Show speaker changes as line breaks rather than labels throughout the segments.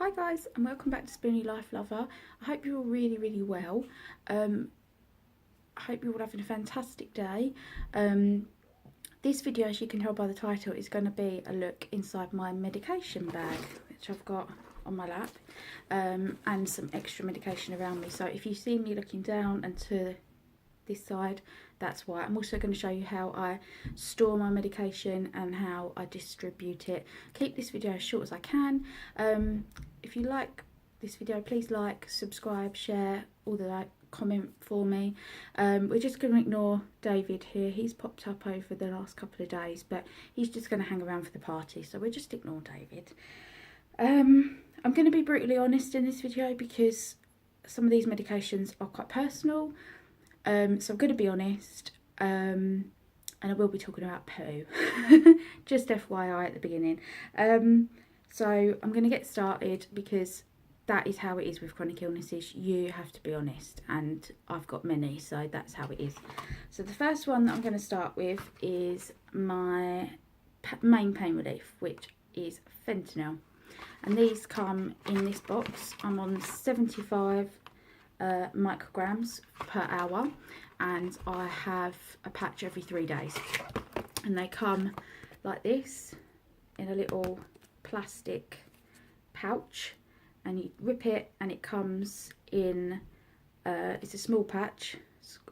Hi guys, and welcome back to Spoony Life Lover. I hope you're all really well. I hope you're all having a fantastic day. This video, as you can tell by the title, is going to be a look inside my medication bag, which I've got on my lap, and some extra medication around me. So if you see me looking down and to this side, that's why. I'm also going to show you how I store my medication and how I distribute it. Keep this video as short as I can. If you like this video, please like, subscribe, share, all the comment for me. We're just going to ignore David here. He's popped up over the last couple of days, but he's just going to hang around for the party, so we'll just ignore David. I'm going to be brutally honest in this video because some of these medications are quite personal. So I'm going to be honest, and I will be talking about poo, just FYI at the beginning. So I'm going to get started because that is how it is with chronic illnesses. You have to be honest, and I've got many, so that's how it is. So the first one that I'm going to start with is my main pain relief, which is fentanyl. And these come in this box. I'm on 75 micrograms per hour, and I have a patch every 3 days, and they come like this in a little plastic pouch, and you rip it and it comes in it's a small patch,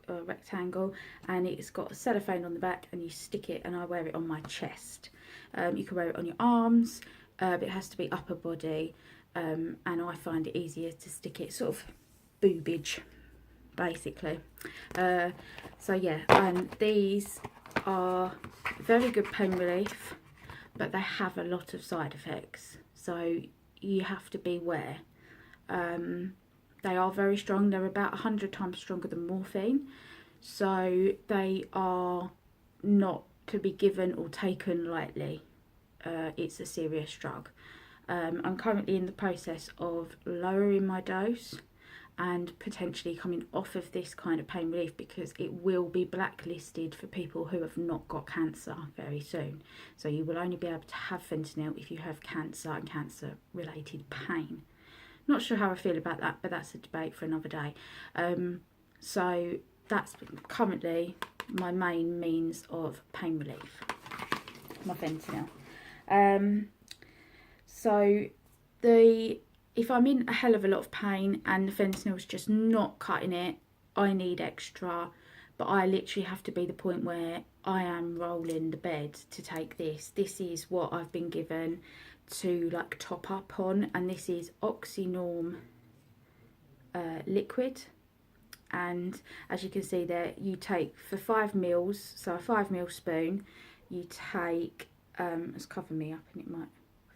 a rectangle, and it's got a cellophane on the back, and you stick it, and I wear it on my chest. You can wear it on your arms, but it has to be upper body, and I find it easier to stick it sort of boobage basically. So yeah, and these are very good pain relief, but they have a lot of side effects, so you have to beware. They are very strong. They're about 100 times stronger than morphine, so they are not to be given or taken lightly. It's a serious drug. I'm currently in the process of lowering my dose and potentially coming off of this kind of pain relief because it will be blacklisted for people who have not got cancer very soon. So you will only be able to have fentanyl if you have cancer and cancer related pain. Not sure how I feel about that, but that's a debate for another day. So that's currently my main means of pain relief, my fentanyl. So if I'm in a hell of a lot of pain and the fentanyl is just not cutting it, I need extra, but I literally have to be the point where I am rolling the bed to take this. This is what I've been given to like top up on, and this is Oxynorm liquid. And as you can see there, you take for 5 mils, so a 5 ml spoon, you take, let's cover me up and it might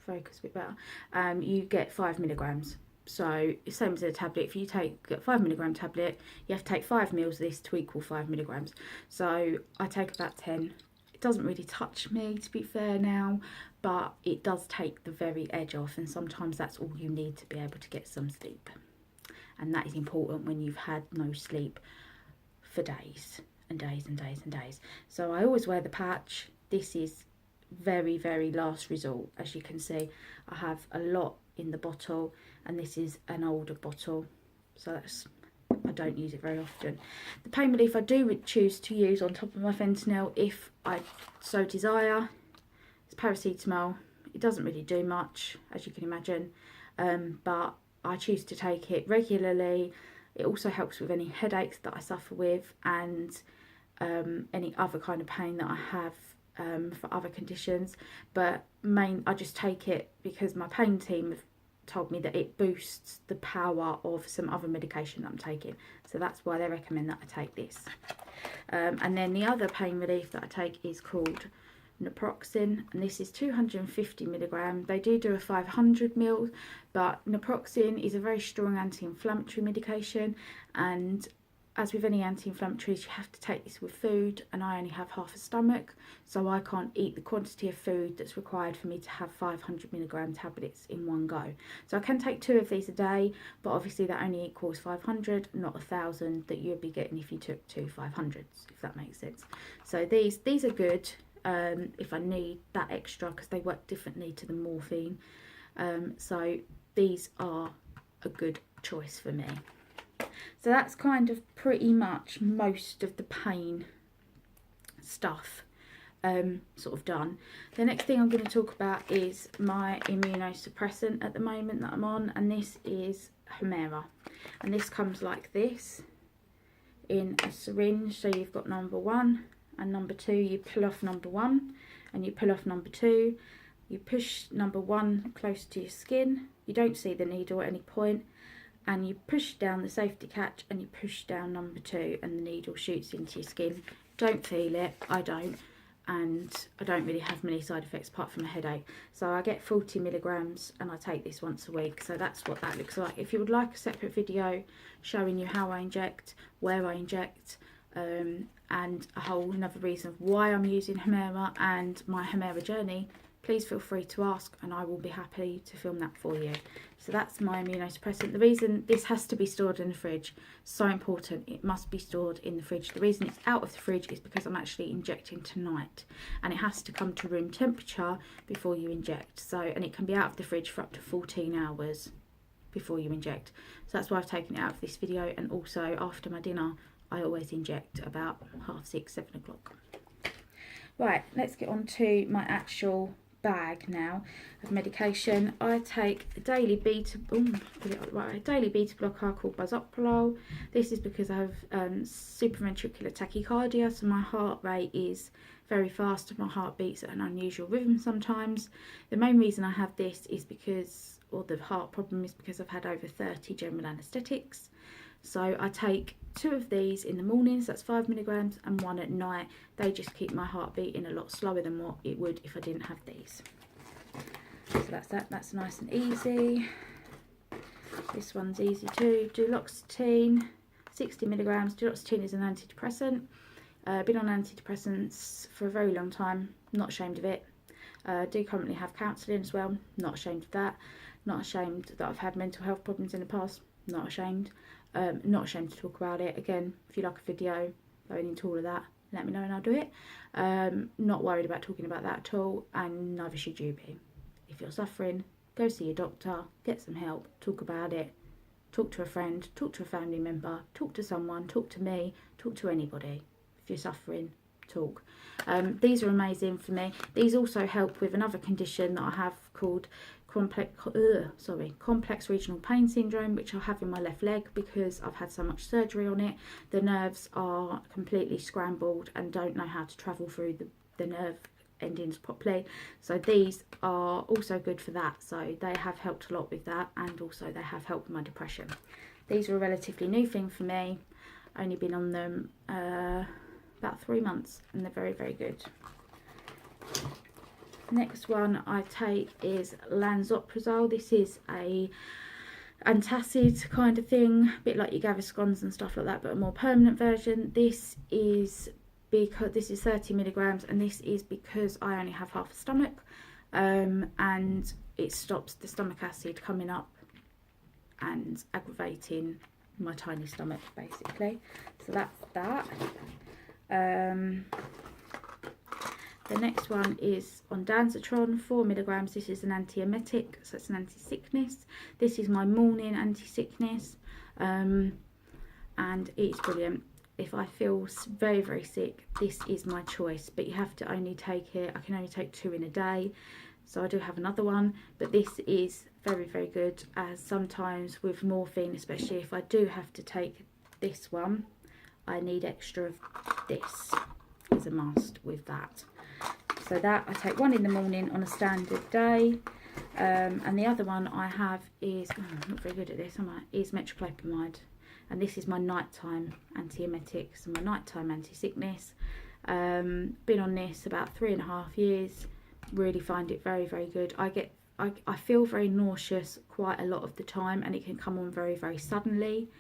focus a bit better, you get 5 milligrams. So it's same as a tablet. If you take a 5 milligram tablet, you have to take 5 mils of this to equal 5 milligrams. So I take about 10. It doesn't really touch me, to be fair now, but it does take the very edge off, and sometimes that's all you need to be able to get some sleep, and that is important when you've had no sleep for days and days and days and days. So I always wear the patch. This is very last resort. As you can see, I have a lot in the bottle, and this is an older bottle, so I don't use it very often. The pain relief I do choose to use on top of my fentanyl, if I so desire, is paracetamol. It doesn't really do much, as you can imagine, but I choose to take it regularly. It also helps with any headaches that I suffer with, and any other kind of pain that I have for other conditions. But I just take it because my pain team have told me that it boosts the power of some other medication that I'm taking, so that's why they recommend that I take this. And then the other pain relief that I take is called naproxen, and this is 250 milligram. They do a 500 ml, but naproxen is a very strong anti-inflammatory medication, and as with any anti-inflammatories, you have to take this with food, and I only have half a stomach, so I can't eat the quantity of food that's required for me to have 500 milligram tablets in one go. So I can take 2 of these a day, but obviously that only equals 500, not 1,000 that you'd be getting if you took 2 500s, if that makes sense. So these are good if I need that extra, because they work differently to the morphine. So these are a good choice for me. So that's kind of pretty much most of the pain stuff sort of done. The next thing I'm going to talk about is my immunosuppressant at the moment that I'm on, and this is Humira, and this comes like this in a syringe. So you've got number 1 and number 2. You pull off number 1 and you pull off number 2. You push number 1 close to your skin. You don't see the needle at any point, and you push down the safety catch and you push down number 2 and the needle shoots into your skin. Don't feel it, I don't, and I don't really have many side effects apart from a headache. So I get 40 milligrams and I take this once a week. So that's what that looks like. If you would like a separate video showing you how I inject, where I inject, and a whole another reason of why I'm using Humira and my Humira journey, please feel free to ask and I will be happy to film that for you. So that's my immunosuppressant. The reason this has to be stored in the fridge, so important, it must be stored in the fridge. The reason it's out of the fridge is because I'm actually injecting tonight, and it has to come to room temperature before you inject. So, and it can be out of the fridge for up to 14 hours before you inject. So that's why I've taken it out of this video. And also after my dinner, I always inject about 6:30, 7 o'clock. Right, let's get on to my actual bag now of medication. I take a daily beta blocker called Bisoprolol. This is because I have supraventricular tachycardia, so my heart rate is very fast and my heart beats at an unusual rhythm sometimes. The main reason I have this is because, or the heart problem is because I've had over 30 general anaesthetics. So I take 2 of these in the mornings, that's 5 milligrams, and 1 at night. They just keep my heart beating a lot slower than what it would if I didn't have these. So that's that, that's nice and easy. This one's easy too. Duloxetine, 60 milligrams. Duloxetine is an antidepressant. Been on antidepressants for a very long time, not ashamed of it. Do currently have counselling as well, not ashamed of that. Not ashamed that I've had mental health problems in the past, not ashamed. Not ashamed to talk about it. Again, if you like a video going into all of that, let me know and I'll do it. Not worried about talking about that at all, and neither should you be. If you're suffering, go see your doctor, get some help, talk about it, talk to a friend, talk to a family member, talk to someone, talk to me, talk to anybody. If you're suffering, talk. These are amazing for me. These also help with another condition that I have called complex regional pain syndrome, which I have in my left leg because I've had so much surgery on it. The nerves are completely scrambled and don't know how to travel through the nerve endings properly. So these are also good for that. So they have helped a lot with that, and also they have helped with my depression. These are a relatively new thing for me. Only been on them about 3 months, and they're very, very good. Next one I take is Lansoprazole. This is a antacid kind of thing, a bit like your Gaviscons and stuff like that, but a more permanent version. This is because this is 30 milligrams, and this is because I only have half a stomach, and it stops the stomach acid coming up and aggravating my tiny stomach, basically. So that's that. The next one is Ondansetron, 4 milligrams. This is an antiemetic, so it's an anti-sickness. This is my morning anti-sickness, and it's brilliant. If I feel very, very sick, this is my choice, but you have to only take it, I can only take 2 in a day, so I do have another one, but this is very, very good, as sometimes with morphine, especially if I do have to take this one, I need extra of this as a must with that. So that I take 1 in the morning on a standard day, and the other one I have is, I'm not very good at this, am I? Is metoclopramide, and this is my nighttime antiemetic, so my nighttime anti-sickness. Been on this about 3.5 years. Really find it very, very good. I feel very nauseous quite a lot of the time, and it can come on very, very suddenly.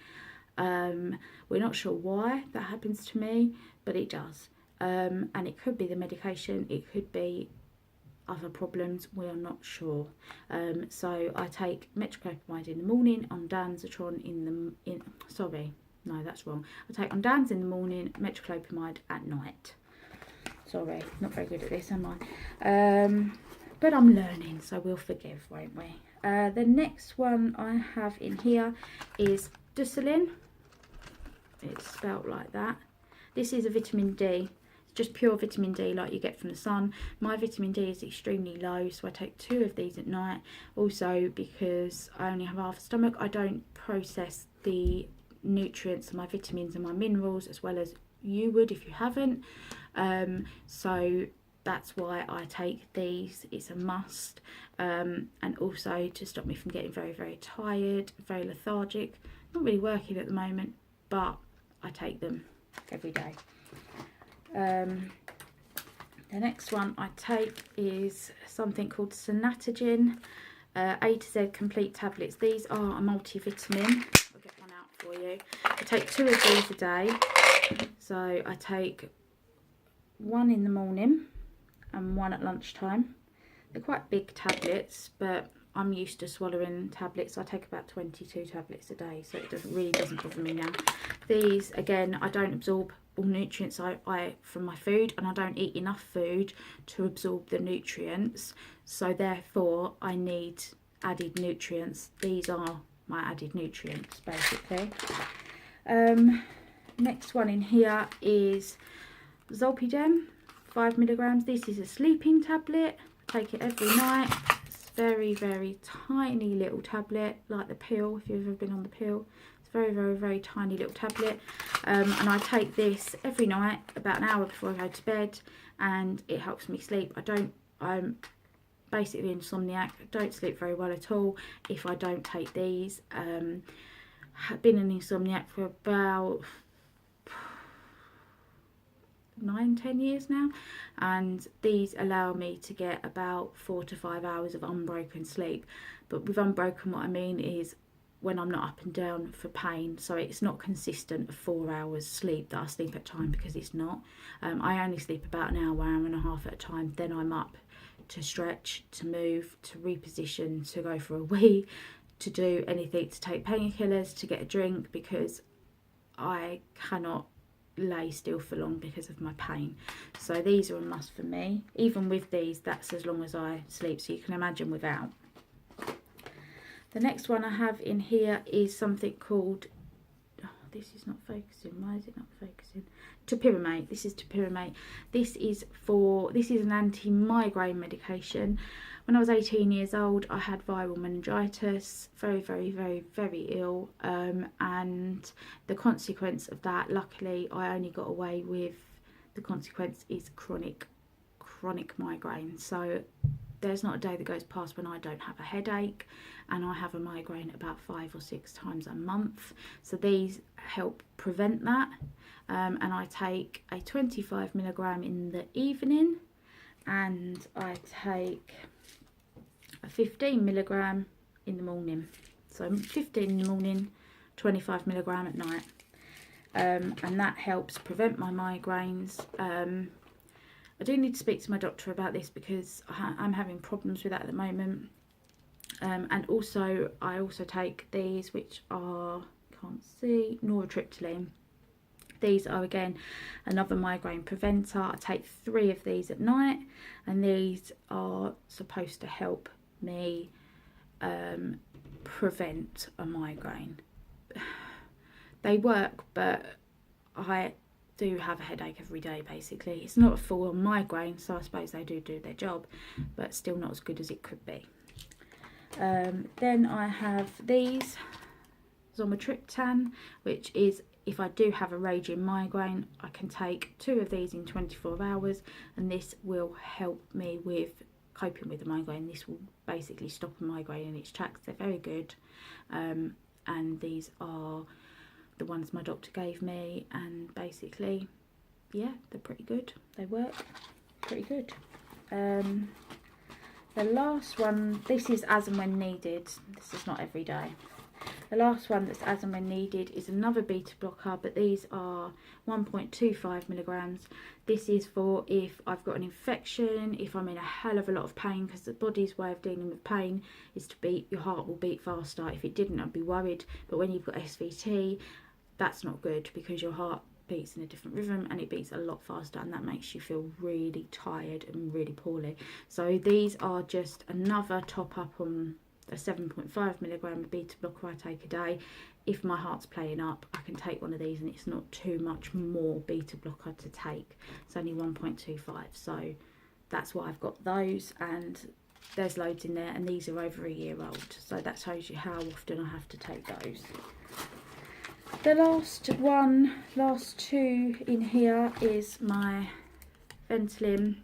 We're not sure why that happens to me, but it does. And it could be the medication, it could be other problems, we are not sure. So I take metoclopramide in the morning, Ondansetron I take Ondans in the morning, metoclopramide at night. Sorry, not very good at this, am I? But I'm learning, so we'll forgive, won't we? The next one I have in here is Dusolin. It's spelt like that. This is a vitamin D. It's just pure vitamin D like you get from the sun. My vitamin D is extremely low, so I take 2 of these at night. Also, because I only have half a stomach, I don't process the nutrients and my vitamins and my minerals as well as you would if you haven't. So that's why I take these. It's a must. And also to stop me from getting very, very tired, very lethargic. Not really working at the moment, but I take them every day. The next one I take is something called Sanatogen A to Z complete tablets. These are a multivitamin. I'll get one out for you. I take 2 of these a day. So I take 1 in the morning and 1 at lunchtime. They're quite big tablets, but I'm used to swallowing tablets. I take about 22 tablets a day, so it really doesn't bother me now. These, again, I don't absorb all nutrients from my food, and I don't eat enough food to absorb the nutrients. So therefore, I need added nutrients. These are my added nutrients, basically. Next one in here is Zolpidem, 5 milligrams. This is a sleeping tablet. I take it every night. Very, very tiny little tablet, like the pill, if you've ever been on the pill. It's very, very, very tiny little tablet. And I take this every night, about an hour before I go to bed, and it helps me sleep. I'm basically insomniac. I don't sleep very well at all if I don't take these. I've been an insomniac for about 9-10 years now, and these allow me to get about 4 to 5 hours of unbroken sleep. But with unbroken, what I mean is when I'm not up and down for pain, so it's not consistent of 4 hours sleep that I sleep at a time, because it's not. I only sleep about an hour and a half at a time. Then I'm up to stretch, to move, to reposition, to go for a wee, to do anything, to take painkillers, to get a drink, because I cannot lay still for long because of my pain. So these are a must for me. Even with these, that's as long as I sleep, so you can imagine without. The next one I have in here is something called, this is not focusing, why is it not focusing? Topiramate. This is Topiramate. This is an anti-migraine medication. When I was 18 years old, I had viral meningitis, very, very, very, very ill, and the consequence of that, luckily, I only got away with, the consequence is chronic migraine. So there's not a day that goes past when I don't have a headache, and I have a migraine about 5 or 6 times a month. So these help prevent that, and I take a 25 milligram in the evening, and I take a 15 milligram in the morning. So 15 in the morning, 25 milligram at night, and that helps prevent my migraines. I do need to speak to my doctor about this because I'm having problems with that at the moment. And also, I also take these, which are, can't see, Nortriptyline. These are, again, another migraine preventer. I take 3 of these at night, and these are supposed to help me prevent a migraine. They work, but I do have a headache every day, basically. It's not a full-on migraine, so I suppose they do their job, but still not as good as it could be. Then I have these, Zomatriptan, which is, if I do have a raging migraine, I can take 2 of these in 24 hours, and this will help me with coping with the migraine. This will basically stop a migraine in its tracks. They're very good, and these are the ones my doctor gave me, and basically, yeah, they're pretty good. They work pretty good. The last one, this is as and when needed. This is not every day. The last one that's as and when needed is another beta blocker, but these are 1.25 milligrams. This is for if I've got an infection, if I'm in a hell of a lot of pain, because the body's way of dealing with pain is to beat, your heart will beat faster. If it didn't, I'd be worried. But when you've got SVT, that's not good, because your heart beats in a different rhythm and it beats a lot faster, and that makes you feel really tired and really poorly. So these are just another top up on a 7.5 milligram beta blocker I take a day. If my heart's playing up, I can take one of these and it's not too much more beta blocker to take. It's only 1.25, so that's why I've got those, and there's loads in there, and these are over a year old, so that shows you how often I have to take those. The last two in here is my Ventolin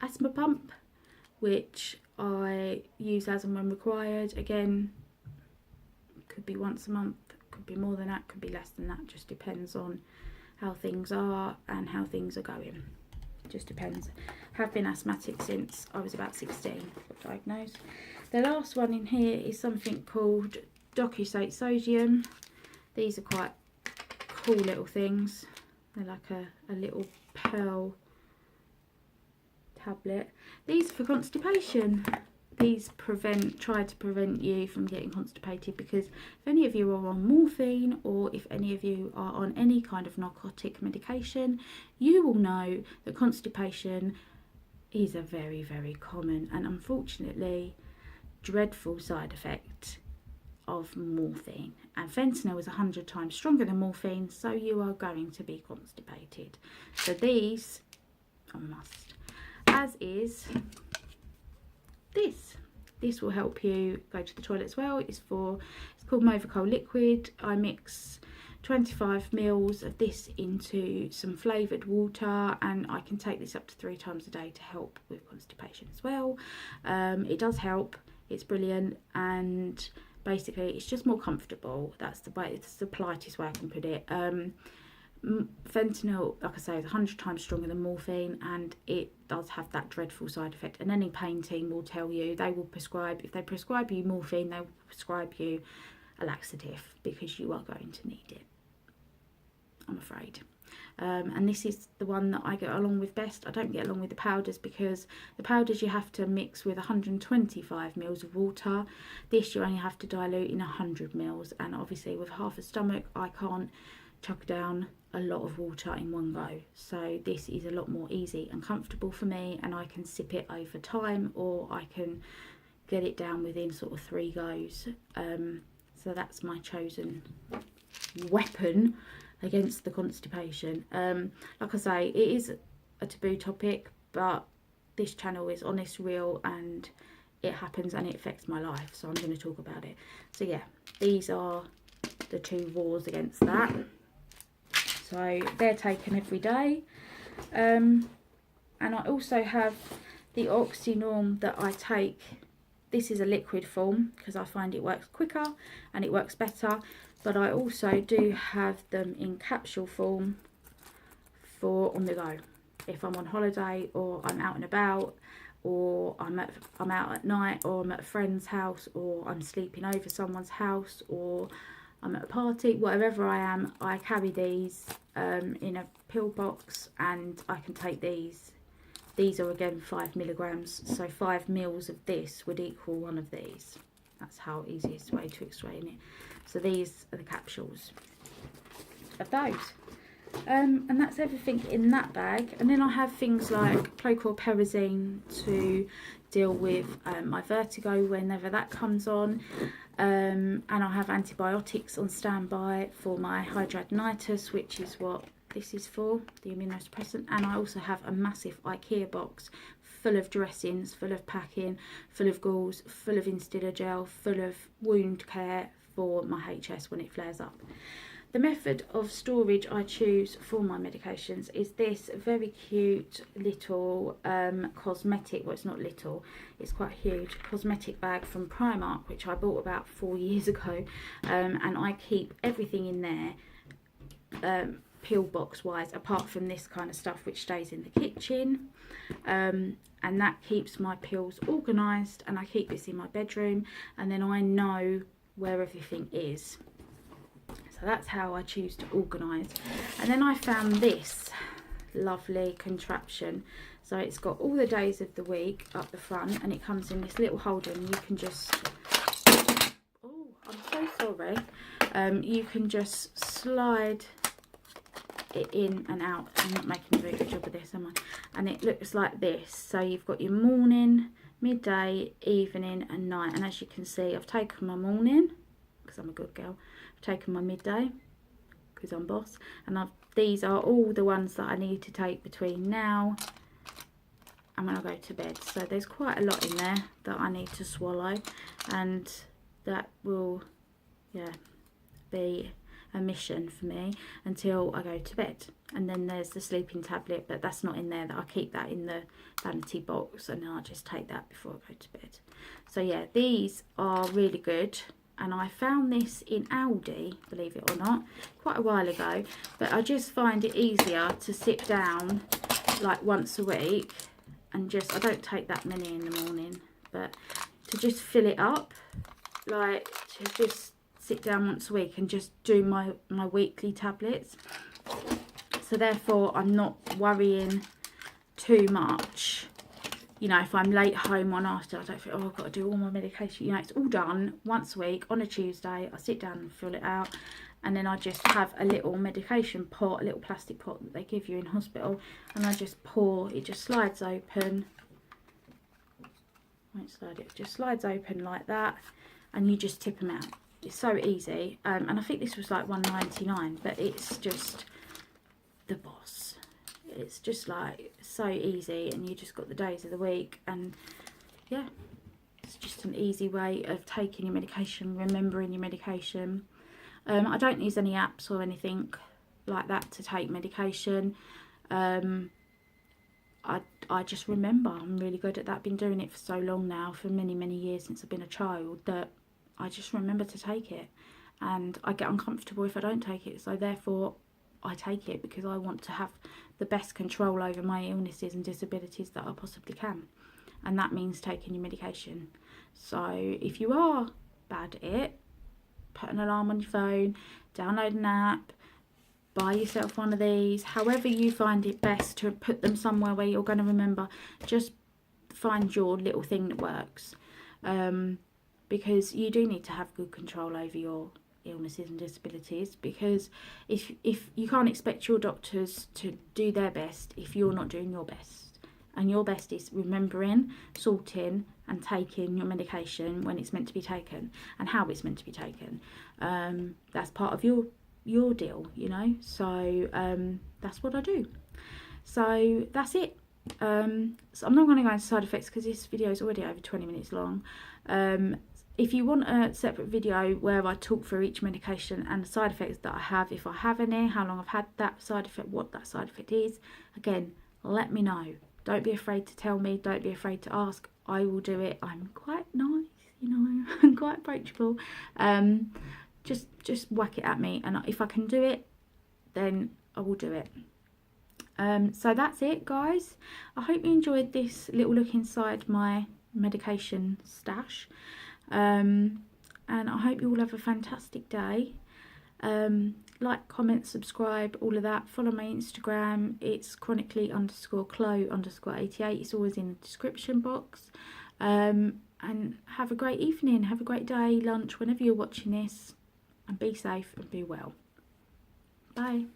asthma pump, which I use as and when required. Again, could be once a month, could be more than that, could be less than that, just depends on how things are and how things are going. Just depends. Have been asthmatic since I was about 16, got diagnosed. The last one in here is something called Docusate Sodium. These are quite cool little things. They're like a little pearl tablet. These are for constipation. These try to prevent you from getting constipated, because if any of you are on morphine, or if any of you are on any kind of narcotic medication, you will know that constipation is a very, very common and unfortunately dreadful side effect of morphine. And fentanyl is 100 times stronger than morphine, so you are going to be constipated. So these are a must, as is this. This will help you go to the toilet as well. It's called Movicol liquid. I mix 25 mils of this into some flavoured water, and I can take this up to 3 times a day to help with constipation as well. It does help, it's brilliant, and basically it's just more comfortable. That's the way, it's the politest way I can put it. Fentanyl, like I say, is 100 times stronger than morphine, and it does have that dreadful side effect, and any pain team will tell you, they will prescribe, if they prescribe you morphine, they will prescribe you a laxative, because you are going to need it, I'm afraid. And this is the one that I get along with best. I don't get along with the powders, because the powders you have to mix with 125 mils of water. This you only have to dilute in 100 mils, and obviously with half a stomach I can't chuck down a lot of water in one go. So this is a lot more easy and comfortable for me, and I can sip it over time, or I can get it down within sort of 3 goes. So that's my chosen weapon against the constipation. Like I say, it is a taboo topic, but this channel is honest, real, and it happens and it affects my life, so I'm going to talk about it. So yeah, these are the 2 wars against that. So they're taken every day. And I also have the Oxynorm that I take. This is a liquid form because I find it works quicker and it works better, but I also do have them in capsule form for on the go. If I'm on holiday, or I'm out and about, or I'm out at night, or I'm at a friend's house, or I'm sleeping over someone's house, or I'm at a party, wherever I am, I carry these in a pill box, and I can take these. These are again 5 milligrams, so 5 mils of this would equal one of these. That's how easiest way to explain it. So these are the capsules of those. And that's everything in that bag. And then I have things like Prochlorperazine to deal with my vertigo whenever that comes on. And I have antibiotics on standby for my hidradenitis, which is what this is for, the immunosuppressant. And I also have a massive IKEA box full of dressings, full of packing, full of gauze, full of Instilla gel, full of wound care for my HS when it flares up. The method of storage I choose for my medications is this very cute little cosmetic, well, it's not little, it's quite huge, cosmetic bag from Primark, which I bought about 4 years ago, and I keep everything in there pill box wise, apart from this kind of stuff which stays in the kitchen, and that keeps my pills organised, and I keep this in my bedroom, and then I know where everything is. So that's how I choose to organise. And then I found this lovely contraption. So it's got all the days of the week up the front, and it comes in this little holder, and you can just, oh, I'm so sorry, you can just slide it in and out. I'm not making a very good job of this, am I? And it looks like this. So you've got your morning, midday, evening and night. And as you can see, I've taken my morning because I'm a good girl. I've taken my midday because I'm boss, and these are all the ones that I need to take between now and when I go to bed. So there's quite a lot in there that I need to swallow, and that will, yeah, be a mission for me until I go to bed. And then there's the sleeping tablet, but that's not in there. That I keep that in the vanity box, and I'll just take that before I go to bed. So yeah, these are really good, and I found this in Aldi, believe it or not, quite a while ago. But I just find it easier to sit down like once a week and just, I don't take that many in the morning, but to just fill it up, like to just sit down once a week and just do my weekly tablets. So therefore I'm not worrying too much. You know, if I'm late home one after, I don't think, oh, I've got to do all my medication. You know, it's all done once a week on a Tuesday. I sit down and fill it out, and then I just have a little medication pot, a little plastic pot that they give you in hospital, and I just pour, it just slides open. Won't slide, it just slides open like that, and you just tip them out. It's so easy, and I think this was like $1.99, but it's just the boss. It's just like so easy, and you just got the days of the week, and yeah, it's just an easy way of taking your medication, remembering your medication. I don't use any apps or anything like that to take medication. I just remember. I'm really good at that. Been doing it for so long now, for many years, since I've been a child, that I just remember to take it, and I get uncomfortable if I don't take it. So therefore I take it because I want to have the best control over my illnesses and disabilities that I possibly can, and that means taking your medication. So if you are bad at it, put an alarm on your phone, download an app, buy yourself one of these, however you find it best to put them somewhere where you're going to remember. Just find your little thing that works, because you do need to have good control over your illnesses and disabilities, because if you can't expect your doctors to do their best if you're not doing your best, and your best is remembering, sorting and taking your medication when it's meant to be taken and how it's meant to be taken. That's part of your deal, you know. So that's what I do. So that's it. So I'm not going to go into side effects because this video is already over 20 minutes long. If you want a separate video where I talk through each medication and the side effects that I have, if I have any, how long I've had that side effect, what that side effect is, again, let me know. Don't be afraid to tell me. Don't be afraid to ask. I will do it. I'm quite nice, you know. I'm quite approachable. Just whack it at me, and if I can do it, then I will do it. So that's it, guys. I hope you enjoyed this little look inside my medication stash. And I hope you all have a fantastic day. Like, comment, subscribe, all of that. Follow my Instagram. It's chronically_Chloe_88. It's always in the description box. And have a great evening. Have a great day, lunch, whenever you're watching this. And be safe and be well. Bye.